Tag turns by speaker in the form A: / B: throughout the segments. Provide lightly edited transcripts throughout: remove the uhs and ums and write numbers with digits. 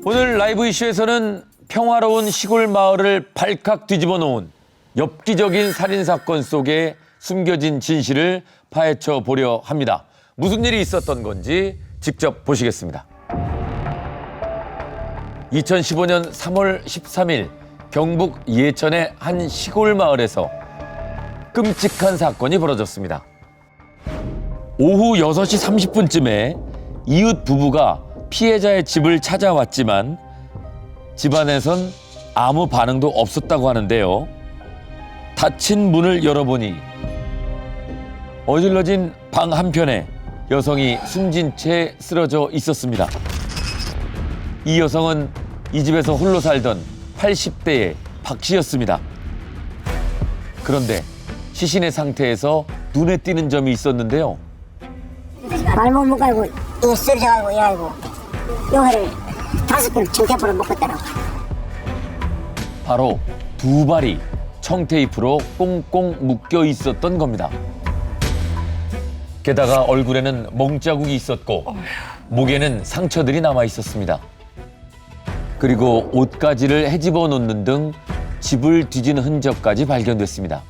A: 오늘 라이브 이슈에서는 평화로운 시골 마을을 발칵 뒤집어 놓은 엽기적인 살인사건 속에 숨겨진 진실을 파헤쳐 보려 합니다. 무슨 일이 있었던 건지 직접 보시겠습니다. 2015년 3월 13일 경북 예천의 한 시골 마을에서 끔찍한 사건이 벌어졌습니다. 오후 6시 30분쯤에 이웃 부부가 피해자의 집을 찾아왔지만 집안에선 아무 반응도 없었다고 하는데요. 닫힌 문을 열어보니 어질러진 방 한편에 여성이 숨진 채 쓰러져 있었습니다. 이 여성은 이 집에서 홀로 살던 80대의 박 씨였습니다. 그런데 시신의 상태에서 눈에 띄는 점이 있었는데요.
B: 발목 묶어가지고 이거 쓰러져가지고 이래가지고 요거를 5개를 청테이프로 묶었더라고.
A: 바로 두 발이 청테이프로 꽁꽁 묶여 있었던 겁니다. 게다가 얼굴에는 멍자국이 있었고 목에는 상처들이 남아 있었습니다. 그리고 옷가지를 헤집어 놓는 등 집을 뒤진 흔적까지 발견됐습니다.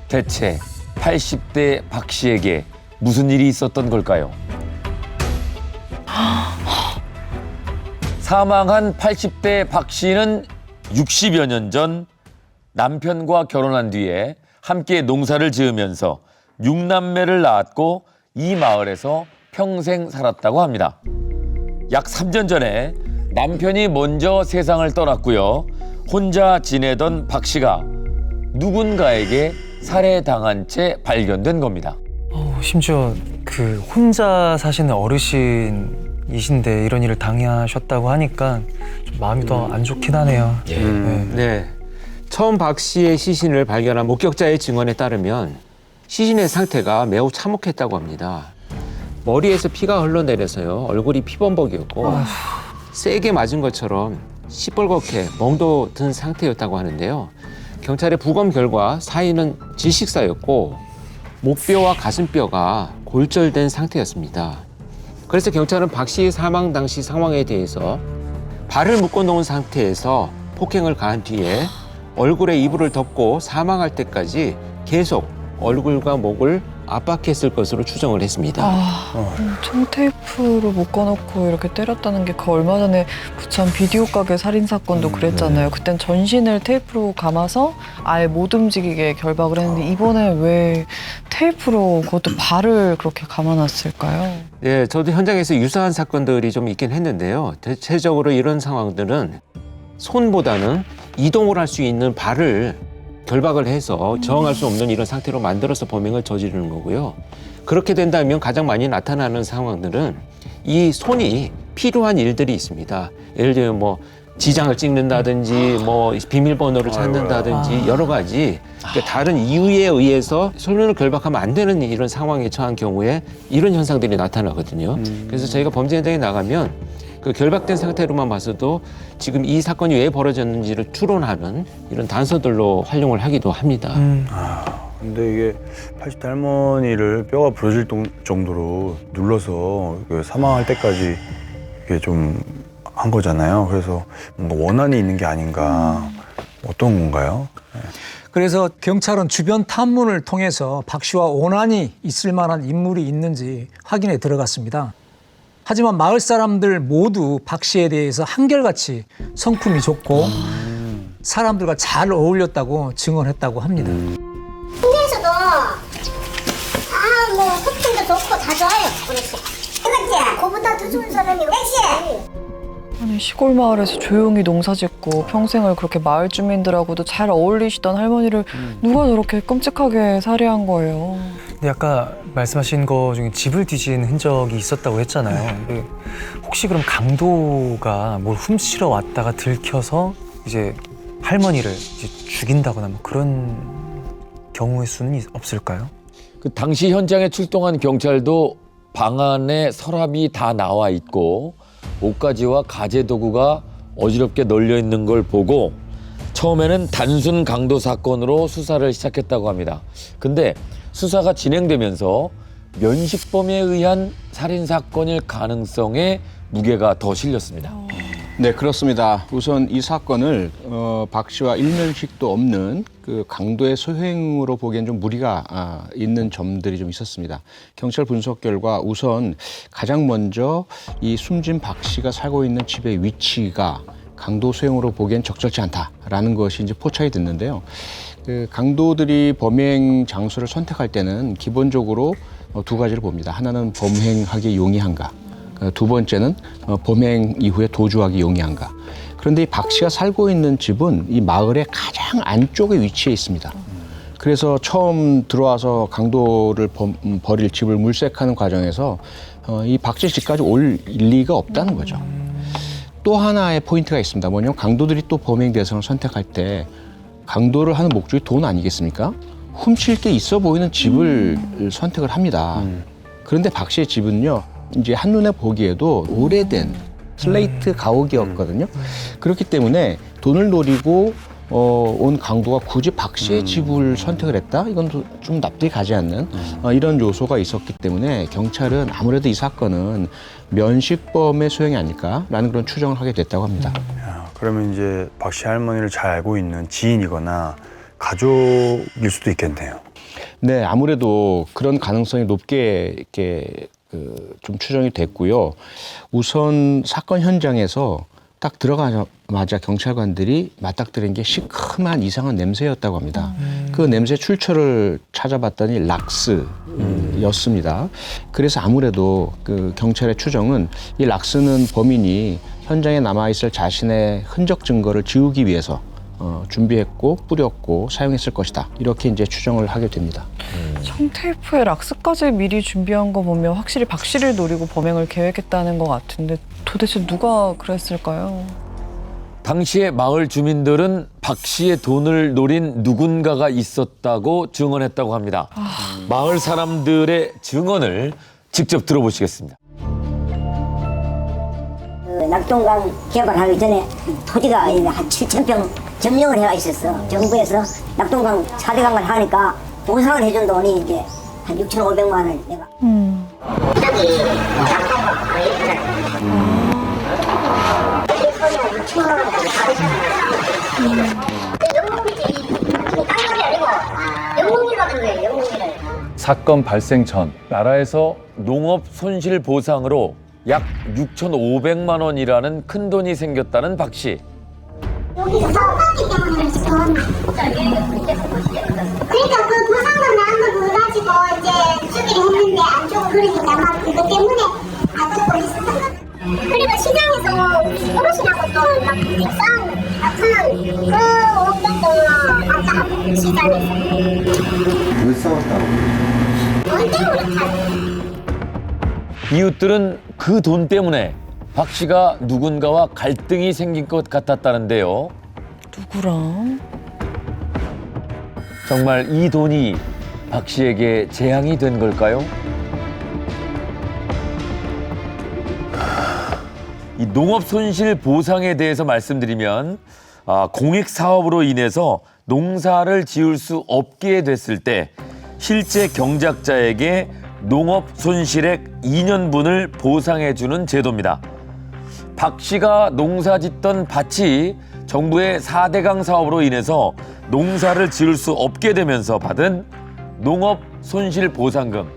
A: 대체 80대 박 씨에게 무슨 일이 있었던 걸까요? 사망한 80대 박 씨는 60여 년 전 남편과 결혼한 뒤에 함께 농사를 지으면서 6남매를 낳았고 이 마을에서 평생 살았다고 합니다. 약 3년 전에 남편이 먼저 세상을 떠났고요. 혼자 지내던 박 씨가 누군가에게 살해당한 채 발견된 겁니다.
C: 심지어 그 혼자 사시는 어르신이신데 이런 일을 당하셨다고 하니까 좀 마음이 더 안 좋긴 하네요.
D: 네. 처음 박 씨의 시신을 발견한 목격자의 증언에 따르면 시신의 상태가 매우 참혹했다고 합니다. 머리에서 피가 흘러내려서요. 얼굴이 피범벅이었고 세게 맞은 것처럼 시뻘겋게 멍도 든 상태였다고 하는데요. 경찰의 부검 결과 사인은 질식사였고 목뼈와 가슴뼈가 골절된 상태였습니다. 그래서 경찰은 박 씨의 사망 당시 상황에 대해서 발을 묶어놓은 상태에서 폭행을 가한 뒤에 얼굴에 이불을 덮고 사망할 때까지 계속 얼굴과 목을 압박했을 것으로 추정을 했습니다.
E: 청테이프로 묶어놓고 이렇게 때렸다는 게 그 얼마 전에 부천 비디오 가게 살인 사건도 그랬잖아요. 그땐 전신을 테이프로 감아서 아예 못 움직이게 결박을 했는데 이번에 왜 테이프로 그것도 발을 그렇게 감아놨을까요?
D: 네, 저도 현장에서 유사한 사건들이 좀 있긴 했는데요. 대체적으로 이런 상황들은 손보다는 이동을 할 수 있는 발을 결박을 해서 저항할 수 없는 이런 상태로 만들어서 범행을 저지르는 거고요. 그렇게 된다면 가장 많이 나타나는 상황들은 이 손이 필요한 일들이 있습니다. 예를 들면 뭐 지장을 찍는다든지 뭐 비밀번호를 찾는다든지 여러 가지 그러니까 다른 이유에 의해서 손을 결박하면 안 되는 이런 상황에 처한 경우에 이런 현상들이 나타나거든요. 그래서 저희가 범죄 현장에 나가면 그 결박된 상태로만 봐서도 지금 이 사건이 왜 벌어졌는지를 추론하는 이런 단서들로 활용을 하기도 합니다.
F: 근데 이게 80대 할머니를 뼈가 부러질 정도로 눌러서 사망할 때까지 이게 좀 한 거잖아요. 그래서 뭔가 원한이 있는 게 아닌가. 어떤 건가요?
G: 그래서 경찰은 주변 탐문을 통해서 박 씨와 원한이 있을 만한 인물이 있는지 확인에 들어갔습니다. 하지만 마을 사람들 모두 박 씨에 대해서 한결같이 성품이 좋고 사람들과 잘 어울렸다고 증언했다고 합니다.
B: 군대에서도 뭐 소통도 좋고 다 좋아요. 그렇지. 그렇지. 그보다 더 좋은 사람이 없지.
E: 아니 시골 마을에서 조용히 농사짓고 평생을 그렇게 마을 주민들하고도 잘 어울리시던 할머니를 누가 저렇게 끔찍하게 살해한 거예요.
C: 근데 아까 말씀하신 거 중에 집을 뒤진 흔적이 있었다고 했잖아요. 근데 혹시 그럼 강도가 뭘 훔치러 왔다가 들켜서 이제 할머니를 이제 죽인다거나 뭐 그런 경우의 수는 없을까요?
A: 그 당시 현장에 출동한 경찰도 방 안에 서랍이 다 나와 있고 옷가지와 가재 도구가 어지럽게 널려 있는 걸 보고 처음에는 단순 강도 사건으로 수사를 시작했다고 합니다. 근데 수사가 진행되면서 면식범에 의한 살인 사건일 가능성에 무게가 더 실렸습니다.
H: 네, 그렇습니다. 우선 이 사건을 박 씨와 일면식도 없는 그 강도의 소행으로 보기엔 좀 무리가 있는 점들이 좀 있었습니다. 경찰 분석 결과 우선 가장 먼저 이 숨진 박 씨가 살고 있는 집의 위치가 강도 소행으로 보기엔 적절치 않다라는 것이 이제 포착이 됐는데요. 그 강도들이 범행 장소를 선택할 때는 기본적으로 두 가지를 봅니다. 하나는 범행하기 용이한가. 두 번째는 범행 이후에 도주하기 용이한가. 그런데 이 박 씨가 살고 있는 집은 이 마을의 가장 안쪽에 위치해 있습니다. 그래서 처음 들어와서 강도를 벌일 집을 물색하는 과정에서 이 박 씨 집까지 올 리가 없다는 거죠. 또 하나의 포인트가 있습니다. 뭐냐면 강도들이 또 범행 대상을 선택할 때 강도를 하는 목적이 돈 아니겠습니까? 훔칠 게 있어 보이는 집을 선택을 합니다. 그런데 박 씨의 집은요. 이제 한눈에 보기에도 오래된 슬레이트 가옥이었거든요. 그렇기 때문에 돈을 노리고 온 강도가 굳이 박 씨의 집을 선택을 했다? 이건 좀 납득이 가지 않는 이런 요소가 있었기 때문에 경찰은 아무래도 이 사건은 면식범의 소행이 아닐까라는 그런 추정을 하게 됐다고 합니다.
F: 그러면 이제 박 씨 할머니를 잘 알고 있는 지인이거나 가족일 수도 있겠네요.
H: 네, 아무래도 그런 가능성이 높게 이렇게 좀 추정이 됐고요. 우선 사건 현장에서 딱 들어가자마자 경찰관들이 맞닥뜨린 게 시큼한 이상한 냄새였다고 합니다. 그 냄새 출처를 찾아봤더니 락스였습니다. 그래서 아무래도 그 경찰의 추정은 이 락스는 범인이 현장에 남아있을 자신의 흔적 증거를 지우기 위해서 준비했고 뿌렸고 사용했을 것이다. 이렇게 이제 추정을 하게 됩니다.
E: 청테이프에 락스까지 미리 준비한 거 보면 확실히 박 씨를 노리고 범행을 계획했다는 것 같은데 도대체 누가 그랬을까요?
A: 당시에 마을 주민들은 박 씨의 돈을 노린 누군가가 있었다고 증언했다고 합니다. 마을 사람들의 증언을 직접 들어보시겠습니다.
B: 낙동강 개발하기 전에 토지가 한 7,000평 점령을 해가 있었어. 정부에서 낙동강 4대 강을 하니까 보상을 해준 돈이 이제 한 6,500만 원을 내가.
A: 사건 발생 전 나라에서 농업 손실 보상으로 약 6,500만 원이라는 큰 돈이 생겼다는 박 씨.
B: 여기서 사업하기 때문에 지금. 그러니까 그 보상금 나온 걸 가지고 이제 주기로 했는데 안 주고 그러니까 막 그것 때문에 안 주고 있었던 거. 그리고 시장에서 어르신하고 또막 싸움 그 500 동안 맞다 시장에서.
I: 왜 싸웠다고?
B: 돈 때문에 다.
A: 이웃들은 그 돈 때문에 박 씨가 누군가와 갈등이 생긴 것 같았다는데요.
E: 누구랑?
A: 정말 이 돈이 박 씨에게 재앙이 된 걸까요? 이 농업 손실 보상에 대해서 말씀드리면 공익 사업으로 인해서 농사를 지을 수 없게 됐을 때 실제 경작자에게 농업 손실액 2년분을 보상해주는 제도입니다. 박 씨가 농사 짓던 밭이 정부의 4대강 사업으로 인해서 농사를 지을 수 없게 되면서 받은 농업 손실 보상금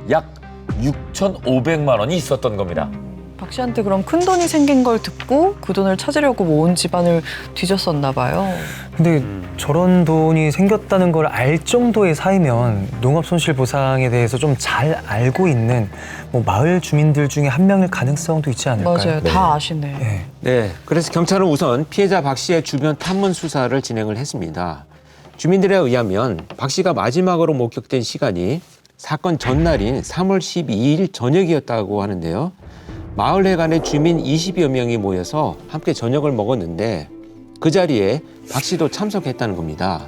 A: 약 6,500만 원이 있었던 겁니다.
E: 박 씨한테 그럼 큰 돈이 생긴 걸 듣고 그 돈을 찾으려고 온 집안을 뒤졌었나 봐요.
C: 근데 저런 돈이 생겼다는 걸 알 정도의 사이면 농업 손실 보상에 대해서 좀 잘 알고 있는 뭐 마을 주민들 중에 한 명일 가능성도 있지 않을까요?
E: 맞아요. 다 아시네.
C: 네.
D: 네, 그래서 경찰은 우선 피해자 박 씨의 주변 탐문 수사를 진행을 했습니다. 주민들에 의하면 박 씨가 마지막으로 목격된 시간이 사건 전날인 3월 12일 저녁이었다고 하는데요. 마을 회관에 주민 20여 명이 모여서 함께 저녁을 먹었는데 그 자리에 박 씨도 참석했다는 겁니다.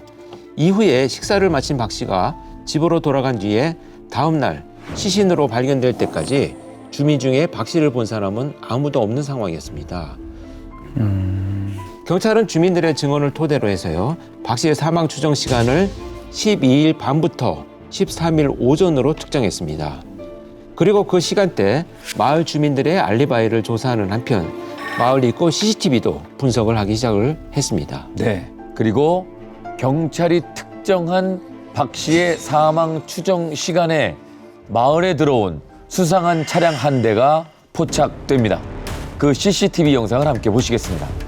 D: 이후에 식사를 마친 박 씨가 집으로 돌아간 뒤에 다음 날 시신으로 발견될 때까지 주민 중에 박 씨를 본 사람은 아무도 없는 상황이었습니다. 경찰은 주민들의 증언을 토대로 해서요. 박 씨의 사망 추정 시간을 12일 밤부터 13일 오전으로 특정했습니다. 그리고 그 시간대 마을 주민들의 알리바이를 조사하는 한편 마을 입구 CCTV도 분석을 하기 시작을 했습니다.
A: 네. 그리고 경찰이 특정한 박 씨의 사망 추정 시간에 마을에 들어온 수상한 차량 한 대가 포착됩니다. 그 CCTV 영상을 함께 보시겠습니다.